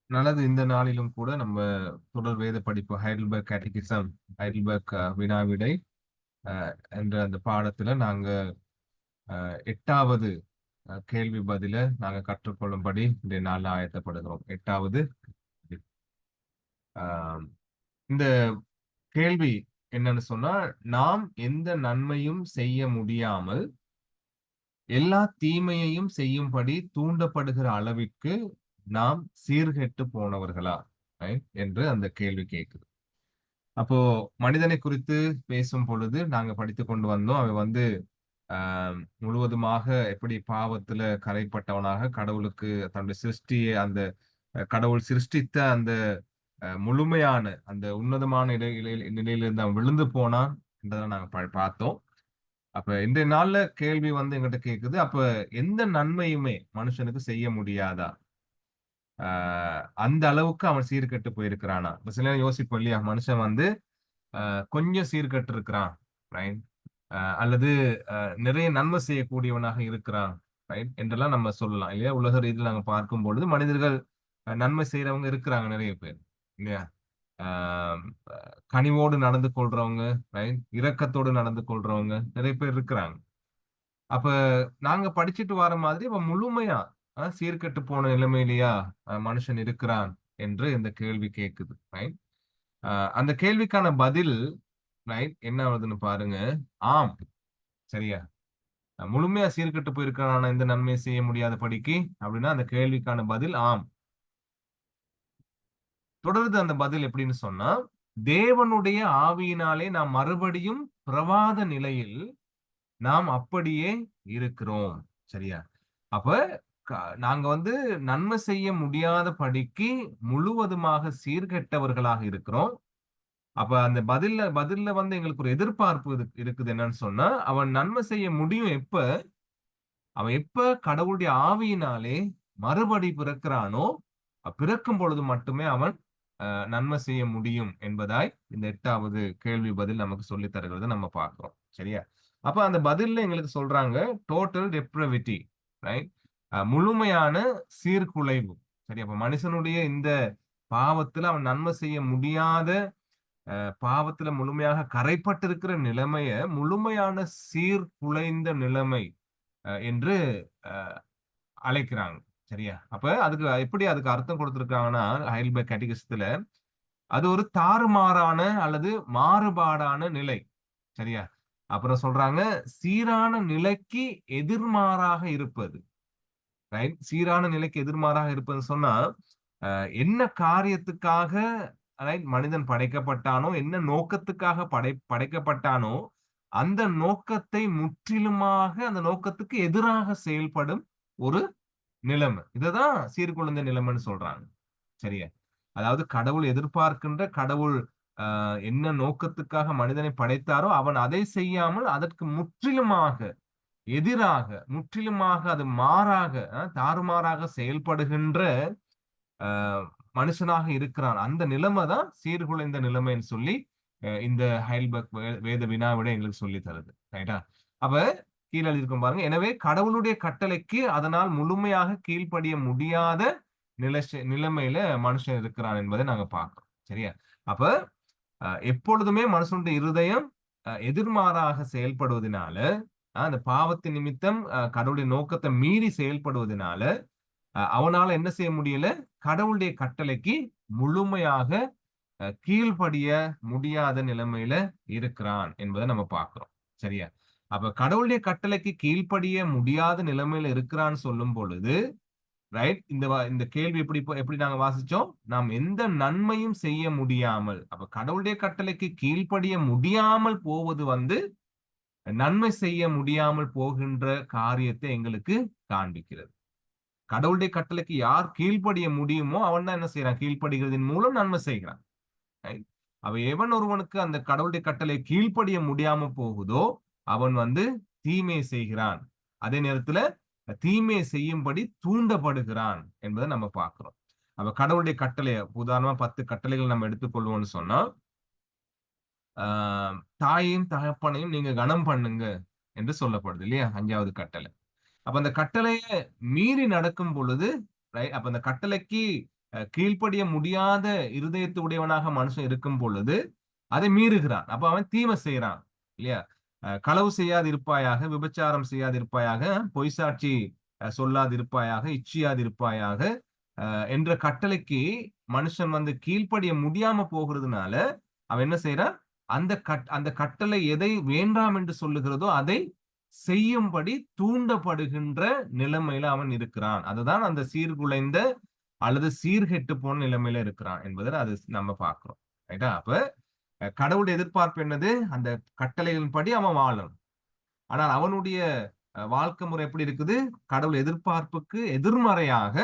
நல்லது. இந்த நாளிலும் கூட நம்ம தொடர் வேத படிப்பு ஹைடல்பர்க் கேட்டகிசம், ஹைடல்பர்க் வினாவிடை என்ற அந்த பாடத்துல நாங்க 8வது கேள்வி பதில நாங்க கற்றுக்கொள்ளும்படி இன்றைய நாள்ல ஆயத்தப்படுகிறோம். 8வது ஆஹ் இந்த கேள்வி என்னன்னு சொன்னா, நாம் எந்த நன்மையும் செய்ய முடியாமல் எல்லா தீமையையும் செய்யும்படி தூண்டப்படுகிற அளவிற்கு நாம் சீர்கெட்டு போனவர்களா? என்று அந்த கேள்வி கேட்குது. அப்போ மனிதனை குறித்து பேசும் பொழுது நாங்க படித்துக் கொண்டு வந்தோம். அவன் வந்து முழுவதுமாக எப்படி பாவத்துல கரைப்பட்டவனாக கடவுளுக்கு தன்னுடைய சிருஷ்டியை அந்த கடவுள் சிருஷ்டித்த அந்த முழுமையான அந்த உன்னதமான நிலையிலிருந்து அவன் விழுந்து போனான் என்றதை நாங்க பார்த்தோம். அப்ப இன்றைய நாள்ல கேள்வி வந்து எங்கிட்ட கேக்குது. அப்ப எந்த நன்மையுமே மனுஷனுக்கு செய்ய முடியாதா? அந்த அளவுக்கு அவன் சீர்கெட்டு போயிருக்கிறானா? இப்ப சில நேரம் யோசிப்போம் இல்லையா? மனுஷன் வந்து கொஞ்சம் சீர்கெட்டு இருக்கிறான், ரைட்? அல்லது நிறைய நன்மை செய்யக்கூடியவனாக இருக்கிறான், ரைட்? என்றெல்லாம் நம்ம சொல்லலாம் இல்லையா? உலக ரீதியில் நாங்க பார்க்கும் பொழுது மனிதர்கள் நன்மை செய்யறவங்க இருக்கிறாங்க நிறைய பேர், இல்லையா? ஆஹ் கனிவோடு நடந்து கொள்றவங்க, ரைட்? இரக்கத்தோடு நடந்து கொள்றவங்க நிறைய பேர் இருக்கிறாங்க. அப்ப நாங்க படிச்சுட்டு வர மாதிரி அப்ப முழுமையா சீர்கெட்டு போன நிலைமையிலயா மனுஷன் இருக்கிறான் என்று இந்த கேள்வி கேட்குது, ரைட்? அந்த கேள்விக்கான பதில், ரைட், என்ன ஆகுதுன்னு பாருங்க. ஆம். சரியா? முழுமையா சீர்கெட்டு போயிருக்கான இந்த நன்மை செய்ய முடியாத படிக்கு அப்படின்னா அந்த கேள்விக்கான பதில் ஆம். தொடருது அந்த பதில் எப்படின்னு சொன்னா, தேவனுடைய ஆவியினாலே நாம் மறுபடியும் பிரவாத நிலையில் நாம் அப்படியே இருக்கிறோம். சரியா? அப்ப நாங்க வந்து நன்மை செய்ய முடியாத படிக்கு முழுவதுமாக சீர்கெட்டவர்களாக இருக்கிறோம். அப்ப அந்த பதில்ல வந்து எங்களுக்கு ஒரு எதிர்பார்ப்பு இருக்குது. என்னன்னு சொன்னா, அவன் நன்மை செய்ய முடியும் எப்ப? அவன் எப்ப கடவுளுடைய ஆவியினாலே மறுபடி பிறக்கிறானோ, பிறக்கும் பொழுது மட்டுமே அவன் நன்மை செய்ய முடியும் என்பதாய் இந்த 8வது கேள்வி பதில் நமக்கு சொல்லித் தருகிறத நம்ம பார்க்கிறோம். சரியா? அப்ப அந்த பதில்ல எங்களுக்கு சொல்றாங்க டோட்டல் டெப்ரவிட்டி, ரைட்? முழுமையான சீர்குலைவு. சரி, அப்ப மனுஷனுடைய இந்த பாவத்துல அவன் நன்மை செய்ய முடியாத பாவத்துல முழுமையாக கரைப்பட்டிருக்கிற நிலைமைய முழுமையான சீர்குலைந்த நிலைமை என்று அழைக்கிறாங்க. சரியா? அப்ப அதுக்கு அர்த்தம் கொடுத்திருக்காங்கன்னா ஹைடல்பர்க் கேட்டகிசத்துல அது ஒரு தாறுமாறான அல்லது மாறுபாடான நிலை. சரியா? அப்புறம் சொல்றாங்க சீரான நிலைக்கு எதிர்மாறாக இருப்பது. ரைட்? சீரான நிலைக்கு எதிர்மாறாக இருப்பதுன்னு சொன்னா, என்ன காரியத்துக்காக, ரைட், மனிதன் படைக்கப்பட்டானோ, என்ன நோக்கத்துக்காக படைக்கப்பட்டானோ, அந்த நோக்கத்தை முற்றிலுமாக அந்த நோக்கத்துக்கு எதிராக செயல்படும் ஒரு நிலைமை. இததான் சீர்குலைந்த நிலைமைன்னு சொல்றாங்க. சரியா? அதாவது கடவுள் எதிர்பார்க்கின்ற கடவுள் என்ன நோக்கத்துக்காக மனிதனை படைத்தாரோ அவன் அதை செய்யாமல் அதற்கு முற்றிலுமாக எதிராக, முற்றிலுமாக அது மாறாக, தாறுமாறாக செயல்படுகின்ற மனுஷனாக இருக்கிறான். அந்த நிலைமை தான் சீர்குலைந்த நிலைமைன்னு சொல்லி இந்த ஹைல்பர்க் வேத வினாவிட எங்களுக்கு சொல்லி தருது. ரைட்டா? அப்ப கீழே எழுதியிருக்கும் பாருங்க. எனவே கடவுளுடைய கட்டளைக்கு அதனால் முழுமையாக கீழ்ப்படிய முடியாத நிலைமையில மனுஷன் இருக்கிறான் என்பதை நாங்க பார்க்கிறோம். சரியா? அப்ப எப்பொழுதுமே மனுஷனுடைய இருதயம் எதிர்மாறாக செயல்படுவதனால, அந்த பாவத்தின் நிமித்தம் கடவுளுடைய நோக்கத்தை மீறி செயல்படுவதனால அவனால என்ன செய்ய முடியல? கடவுளுடைய கட்டளைக்கு முழுமையாக கீழ்ப்படிய முடியாத நிலைமையில இருக்கிறான் என்பதை நம்ம பார்க்கிறோம். சரியா? அப்ப கடவுளுடைய கட்டளைக்கு கீழ்ப்படிய முடியாத நிலைமையில இருக்கிறான்னு சொல்லும் பொழுது, ரைட், இந்த கேள்வி எப்படி நாங்க வாசிச்சோம்? நாம் எந்த நன்மையும் செய்ய முடியாமல், அப்ப கடவுளுடைய கட்டளைக்கு கீழ்ப்படிய முடியாமல் போவது வந்து நன்மை செய்ய முடியாமல் போகின்ற காரியத்தை எங்களுக்கு காண்பிக்கிறது. கடவுளுடைய கட்டளைக்கு யார் கீழ்ப்படிய முடியுமோ அவன் தான் என்ன செய்யறான்? கீழ்ப்படுகிறதின் மூலம் நன்மை செய்கிறான். அவ எவன் ஒருவனுக்கு அந்த கடவுளுடைய கட்டளை கீழ்ப்படிய முடியாம போகுதோ அவன் வந்து தீமையை செய்கிறான். அதே நேரத்துல தீமையை செய்யும்படி தூண்டப்படுகிறான் என்பதை நம்ம பார்க்கிறோம். அப்ப கடவுளுடைய கட்டளைய உதாரணமா 10 கட்டளைகள் நம்ம எடுத்துக்கொள்வோம்னு சொன்னா, தாயையும் தகப்பனையும் நீங்க கனம் பண்ணுங்க என்று சொல்லப்படுது இல்லையா? 5வது கட்டளை. அப்ப அந்த கட்டளைய மீறி நடக்கும் பொழுது, அப்ப அந்த கட்டளைக்கு கீழ்ப்படிய முடியாத இருதயத்துடையவனாக மனுஷன் இருக்கும் பொழுது அதை மீறுகிறான். அப்ப அவன் தீமை செய்யறான் இல்லையா? களவு செய்யாதிருப்பாயாக, விபச்சாரம் செய்யாதிருப்பாயாக, பொய் சாட்சி சொல்லாதிருப்பாயாக, இச்சியாதிருப்பாயாக என்ற கட்டளைக்கு மனுஷன் வந்து கீழ்ப்படிய முடியாம போகிறதுனால அவன் என்ன செய்யறான்? அந்த கட்டளை எதை வேண்டாம் என்று சொல்லுகிறதோ அதை செய்யும்படி தூண்டப்படுகின்ற நிலைமையில அவன் இருக்கிறான். அதுதான் அந்த சீர்குலைந்த அல்லது சீர்கெட்டு போன நிலைமையில இருக்கிறான் என்பதை அது நம்ம பார்க்கிறோம். ரைட்டா? அப்ப கடவுளுடைய எதிர்பார்ப்பு என்னது? அந்த கட்டளைகளின் படி அவன் வாழணும். ஆனால் அவனுடைய வாழ்க்கை முறை எப்படி இருக்குது? கடவுள் எதிர்பார்ப்புக்கு எதிர்மறையாக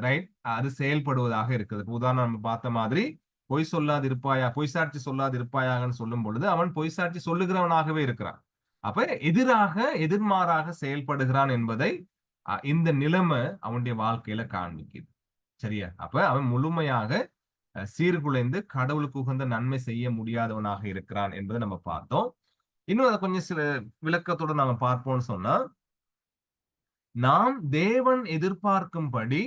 ரைட் அது செயல்படுவதாக இருக்குது. உதாரணம் நம்ம பார்த்த மாதிரி பொய் சொல்லாது இருப்பாயா, பொய் சாட்சி சொல்லாது இருப்பாயான்னு சொல்லும் பொழுது அவன் பொய் சாட்சி சொல்லுகிறவனாகவே இருக்கிறான். அப்ப எதிர்மாறாக செயல்படுகிறான் என்பதை இந்த நிலைமை அவனுடைய வாழ்க்கையில காண்பிக்குது. சரியா? அப்ப அவன் முழுமையாக சீர்குலைந்து கடவுளுக்கு உகந்த நன்மை செய்ய முடியாதவனாக இருக்கிறான் என்பதை நம்ம பார்த்தோம். இன்னும் அதை கொஞ்சம் சில விளக்கத்தோட நாம பார்ப்போம்னு சொன்னா, நாம் தேவன் எதிர்பார்க்கும்படி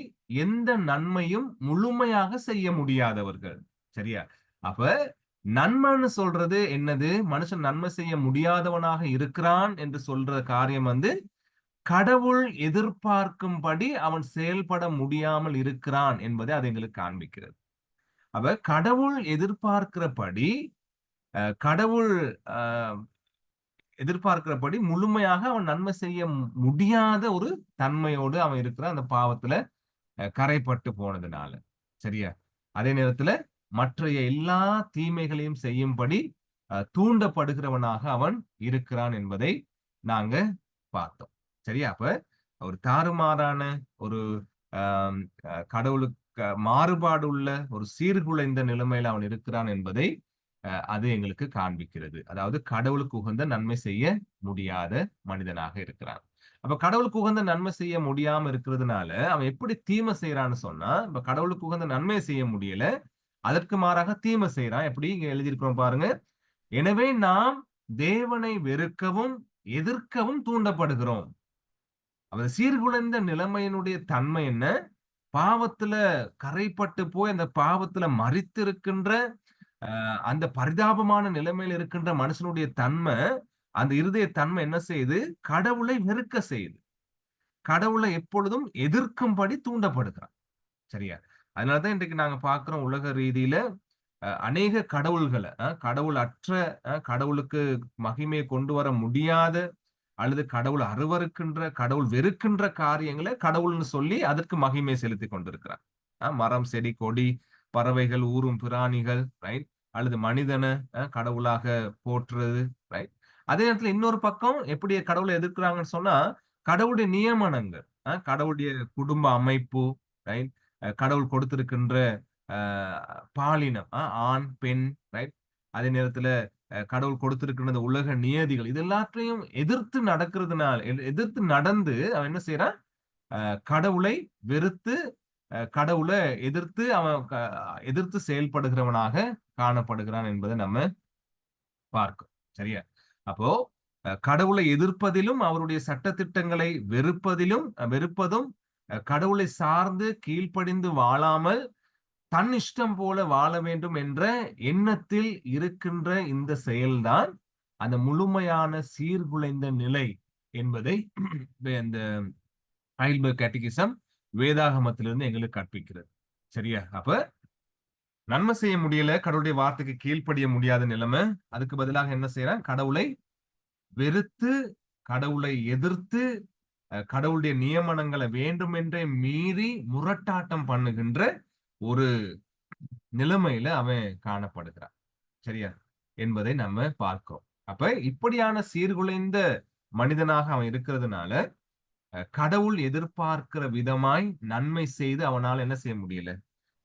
எந்த நன்மையும் முழுமையாக செய்ய முடியாதவர்கள். சரியா? அப்ப நன்மைன்னு சொல்றது என்னது? மனுஷன் நன்மை செய்ய முடியாதவனாக இருக்கிறான் என்று சொல்ற காரியம் வந்து கடவுள் எதிர்பார்க்கும்படி அவன் செயல்பட முடியாமல் இருக்கிறான் என்பதை அது எங்களுக்கு காண்பிக்கிறது. அப்ப கடவுள் எதிர்பார்க்கிறபடி கடவுள் எதிர்பார்க்கிறபடி முழுமையாக அவன் நன்மை செய்ய முடியாத ஒரு தன்மையோடு அவன் இருக்கிற அந்த பாவத்துல கரைப்பட்டு போனதுனால. சரியா? அதே நேரத்துல மற்றைய எல்லா தீமைகளையும் செய்யும்படி தூண்டப்படுகிறவனாக அவன் இருக்கிறான் என்பதை நாங்க பார்த்தோம். சரியா? அப்ப ஒரு தாறுமாறான ஒரு கடவுளுக்கு மாறுபாடு உள்ள ஒரு சீர்குலைந்த நிலைமையில அவன் இருக்கிறான் என்பதை அது எங்களுக்கு காண்பிக்கிறது. அதாவது கடவுளுக்கு உகந்த நன்மை செய்ய முடியாத மனிதனாக இருக்கிறான். அப்ப கடவுளுக்கு உகந்த நன்மை செய்ய முடியாம இருக்கிறதுனால அவன் எப்படி தீமை செய்யறான்னு சொன்னா, இப்ப கடவுளுக்கு உகந்த நன்மை செய்ய முடியல, அதற்கு மாறாக தீமை செய்யறான். எப்படி இங்க எழுதியிருக்கிறோம் பாருங்க. எனவே நாம் தேவனை வெறுக்கவும் எதிர்க்கவும் தூண்டப்படுகிறோம். அவன் சீர்குலைந்த நிலைமையினுடைய தன்மை என்ன? பாவத்துல கரைப்பட்டு போய் அந்த பாவத்துல மரித்து இருக்கின்ற அந்த பரிதாபமான நிலைமையில் இருக்கின்ற மனுஷனுடைய தன்மை, அந்த இருதய தன்மை என்ன செய்யுது? கடவுளை வெறுக்க செய்யுது. கடவுளை எப்பொழுதும் எதிர்க்கும்படி தூண்டப்படுகிறான். சரியா? அதனாலதான் இன்றைக்கு நாங்க பார்க்கிறோம் உலக ரீதியில அநேக கடவுள்களை கடவுள் அற்ற கடவுளுக்கு மகிமையை கொண்டு வர முடியாத அல்லது கடவுள் அருவருக்கின்ற கடவுள் வெறுக்கின்ற காரியங்களை கடவுள்னு சொல்லி அதற்கு மகிமை செலுத்தி கொண்டிருக்கிறார். மரம், செடி, கொடி, பறவைகள், ஊரும் பிராணிகள், ரைட்? அல்லது மனிதனை கடவுளாக போற்றுறது, ரைட்? அதே நேரத்துல இன்னொரு பக்கம் எப்படி கடவுளை எதிர்க்கிறாங்கன்னு சொன்னா, கடவுளுடைய நியமனங்கள், கடவுளுடைய குடும்ப அமைப்பு, ரைட்? கடவுள் கொடுத்திருக்கின்ற பாலினம், ஆண், பெண், ரைட்? அதே நேரத்துல கடவுள் கொடுத்திருக்கிற உலக நியதிகள் இது எல்லாத்தையும் எதிர்த்து நடக்கிறதுனால எதிர்த்து நடந்து அவன் என்ன செய்யறான்? கடவுளை வெறுத்து கடவுளை எதிர்த்து அவன் எதிர்த்து செயல்படுகிறவனாக காணப்படுகிறான் என்பதை நம்ம பார்க்கும். சரியா? அப்போ கடவுளை எதிர்ப்பதிலும் அவருடைய சட்டத்திட்டங்களை வெறுப்பதும் கடவுளை சார்ந்து கீழ்ப்படிந்து வாழாமல் தன் இஷ்டம் போல வாழ வேண்டும் என்ற எண்ணத்தில் இருக்கின்ற இந்த செயல்தான் அந்த முழுமையான சீர்குலைந்த நிலை என்பதை இந்த ஹைல்பர்க் கேட்டகிசம் வேதாகமத்திலிருந்து எங்களுக்கு கற்பிக்கிறது. சரியா? அப்ப நன்மை செய்ய முடியல, கடவுளுடைய வார்த்தைக்கு கீழ்ப்படிய முடியாத நிலைமை. அதுக்கு பதிலாக என்ன செய்யறான்? கடவுளை வெறுத்து கடவுளை எதிர்த்து கடவுளுடைய நியமனங்களை வேண்டுமென்றே மீறி முரட்டாட்டம் பண்ணுகின்ற ஒரு நிலைமையில அவன் காணப்படுகிறான். சரியா? என்பதை நம்ம பார்க்கிறோம். அப்ப இப்படியான சீர்குலைந்த மனிதனாக அவன் இருக்கிறதுனால கடவுள் எதிர்பார்க்கிற விதமாய் நன்மை செய்து அவனால் என்ன செய்ய முடியல?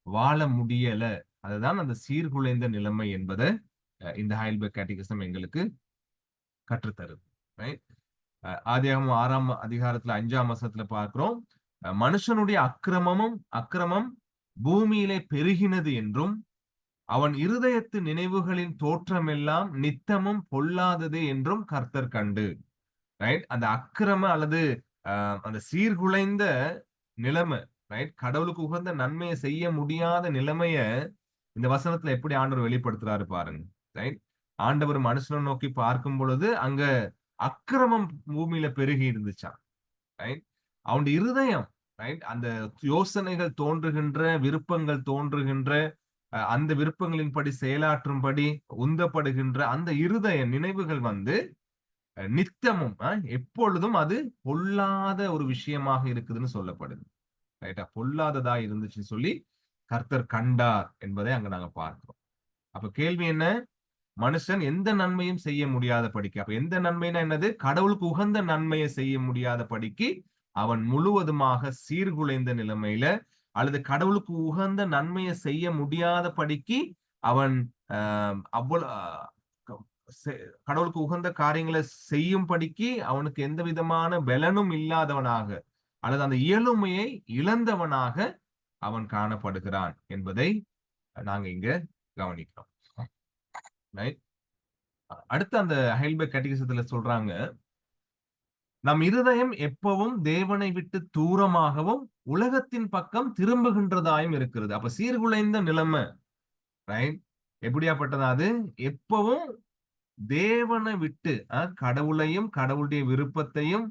வாழ முடியல. அதுதான் அந்த சீர்குலைந்த நிலைமை என்பதை இந்த ஹைல்பர்க் கேட்டகிசம் எங்களுக்கு கற்றுத்தருது. ஆதியாகமம் 6ஆம் அதிகாரத்துல 5ஆம் வசனத்துல பார்க்கிறோம், மனுஷனுடைய அக்கிரமம் பூமியிலே பெருகினது என்றும் அவன் இருதயத்து நினைவுகளின் தோற்றமெல்லாம் நித்தமும் பொல்லாதது என்றும் கர்த்தர் கண்டு. ரைட்? அந்த அக்கிரம அல்லது அந்த சீர்குலைந்த நிலைமை ரைட்? கடவுளுக்கு உகந்த நன்மையை செய்ய முடியாத நிலைமைய இந்த வசனத்துல எப்படி ஆண்டவர் வெளிப்படுத்துறாரு பாருங்க. ரைட்? ஆண்டவர் மனுஷனை நோக்கி பார்க்கும் பொழுது அங்க அக்கிரமம் பூமியில பெருகி இருந்துச்சாம். ரைட்? அவனுடைய இருதயம், ரைட்? அந்த யோசனைகள் தோன்றுகின்ற, விருப்பங்கள் தோன்றுகின்ற, அந்த விருப்பங்களின்படி செயலாற்றும்படி உந்தப்படுகின்ற அந்த இருதய நினைவுகள் வந்து நித்தமும் எப்பொழுதும் அது பொல்லாத ஒரு விஷயமாக இருக்குதுன்னு சொல்லப்படுது. ரைட்டா? பொல்லாததா இருந்துச்சுன்னு சொல்லி கர்த்தர் கண்டார் என்பதை அங்க நாங்க பார்க்கிறோம். அப்ப கேள்வி என்ன? மனுஷன் எந்த நன்மையும் செய்ய முடியாத படிக்கு. அப்ப எந்த நன்மைனா என்னது? கடவுளுக்கு உகந்த நன்மையை செய்ய முடியாத படிக்கு அவன் முழுவதுமாக சீர்குலைந்த நிலைமையில, அல்லது கடவுளுக்கு உகந்த நன்மையை செய்ய முடியாத படிக்கு அவன் அவ்வளவு கடவுளுக்கு உகந்த காரியங்களை செய்யும்படிக்கு அவனுக்கு எந்த விதமான பலனும் இல்லாதவனாக, அல்லது அந்த இயலுமையை இழந்தவனாக அவன் காணப்படுகிறான் என்பதை நாங்க இங்க கவனிக்கிறோம். அடுத்து அந்த ஹைல்பர்க் கேட்டகிசத்துல சொல்றாங்க, நம் இருதயம் எப்பவும் தேவனை விட்டு தூரமாகவும் உலகத்தின் பக்கம் திரும்புகின்றதாயும் இருக்கிறது. அப்ப சீர்குலைந்த நிலைமை, ரைட்? எப்படியாப்பட்டதா அது? எப்பவும் தேவனை விட்டு கடவுளையும், கடவுளுடைய விருப்பத்தையும்,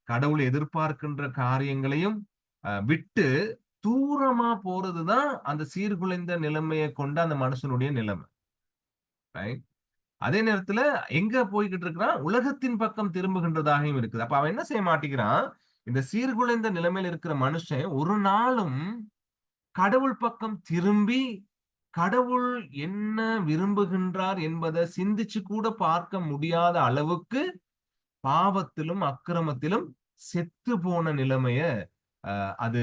கடவுள் எதிர்பார்க்கின்ற காரியங்களையும் விட்டு தூரமா போறதுதான் அந்த சீர்குலைந்த நிலைமையை கொண்ட அந்த மனுஷனுடைய நிலைமை. ரைட்? அதே நேரத்துல எங்க போய்கிட்டு இருக்கிறான்? உலகத்தின் பக்கம் திரும்புகின்றதாகவும் இருக்குது. அப்ப அவன் என்ன செய்ய மாட்டேங்கிறான்? இந்த சீர்குலைந்த நிலைமையில இருக்கிற மனுஷன் ஒரு நாளும் கடவுள் பக்கம் திரும்பி கடவுள் என்ன விரும்புகின்றார் என்பதை சிந்திச்சு கூட பார்க்க முடியாத அளவுக்கு பாவத்திலும் அக்கிரமத்திலும் செத்து போன நிலைமைய அது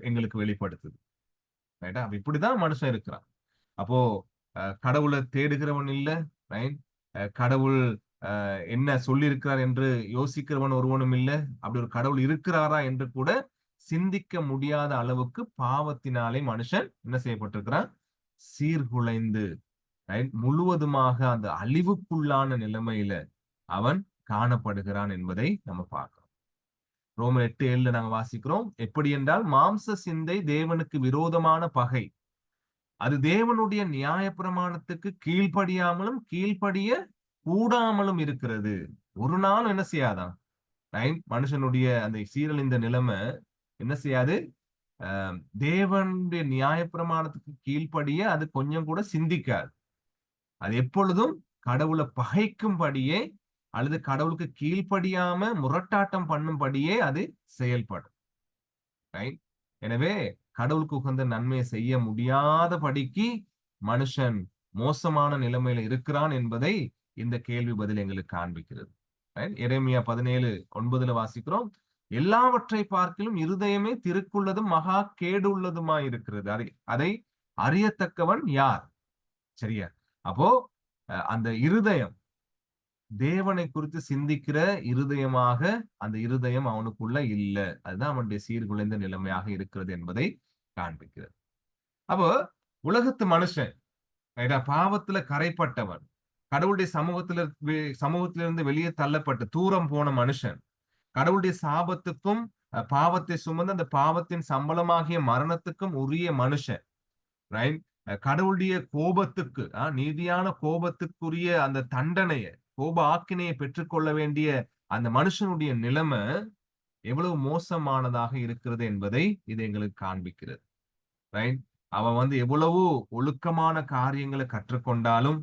எங்களுக்கு வெளிப்படுத்துது. ரைட்டா? இப்படிதான் மனுஷன் இருக்கிறான். அப்போ கடவுளை தேடுகிறவன் இல்ல, ரைட்? கடவுள் என்ன சொல்லியிருக்கிறார் என்று யோசிக்கிறவன் ஒருவனும் இல்ல. அப்படி ஒரு கடவுள் இருக்கிறாரா என்று கூட சிந்திக்க முடியாத அளவுக்கு பாவத்தினாலே மனுஷன் என்ன செய்யப்பட்டிருக்கிறான்? சீர்குலைந்து, ரைட்? முழுவதுமாக அந்த அழிவுக்குள்ளான நிலைமையில அவன் காணப்படுகிறான் என்பதை நம்ம பார்க்கிறோம். ரோமர் 8:7 நாங்க வாசிக்கிறோம். எப்படி என்றால், மாம்ச சிந்தை தேவனுக்கு விரோதமான பகை. அது தேவனுடைய நியாயப்பிரமாணத்துக்கு கீழ்ப்படியாமலும் கீழ்ப்படிய கூடாமலும் இருக்கிறது. ஒரு நாள் என்ன செய்யாதான்? மனுஷனுடைய அந்த சீரழிந்த நிலைமை என்ன செய்யாது? தேவனுடைய நியாயப்பிரமாணத்துக்கு கீழ்ப்படிய அது கொஞ்சம் கூட சிந்திக்காது. அது எப்பொழுதும் கடவுளை பகைக்கும்படியே அல்லது கடவுளுக்கு கீழ்ப்படியாம முரட்டாட்டம் பண்ணும்படியே அது செயல்படும். எனவே கடவுளுக்கு உகந்த நன்மையை செய்ய முடியாதபடிக்கு மனுஷன் மோசமான நிலைமையில இருக்கிறான் என்பதை இந்த கேள்வி பதில் எங்களுக்கு காண்பிக்கிறது. எரேமியா 17:9 வாசிக்கிறோம். எல்லாவற்றை பார்க்கிலும் இருதயமே திருக்குள்ளதும் மகா கேடு உள்ளதுமாய் இருக்கிறது. அதை அறியத்தக்கவன் யார்? சரியா? அப்போ அந்த இருதயம் தேவனை குறித்து சிந்திக்கிற இருதயமாக அந்த இருதயம் அவனுக்குள்ள இல்ல. அதுதான் அவனுடைய சீர்குலைந்த நிலைமையாக இருக்கிறது என்பதை காண்பிக்கிறது. அப்போ உலகத்து மனுஷன் பாவத்துல கரைப்பட்டவன், கடவுளுடைய சமூகத்திலிருந்து வெளியே தள்ளப்பட்டு தூரம் போன மனுஷன், கடவுளுடைய சாபத்துக்கும் பாவத்தை சுமந்து அந்த பாவத்தின் சம்பளமாகிய மரணத்துக்கும் உரிய மனுஷன், ரைட்? கடவுளுடைய கோபத்துக்கு நீதியான கோபத்துக்குரிய அந்த தண்டனையை, கோப ஆக்கினையை பெற்றுக்கொள்ள வேண்டிய அந்த மனுஷனுடைய நிலைமை எவ்வளவு மோசமானதாக இருக்கிறது என்பதை இது எங்களுக்கு காண்பிக்கிறது. ரைட்? அவன் வந்து எவ்வளவு ஒழுக்கமான காரியங்களை கற்றுக்கொண்டாலும்,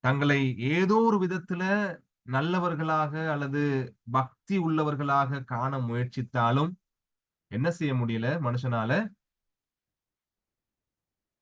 தங்களை ஏதோ ஒரு விதத்துல நல்லவர்களாக அல்லது பக்தி உள்ளவர்களாக காண முயற்சித்தாலும் என்ன செய்ய முடியல மனுஷனால?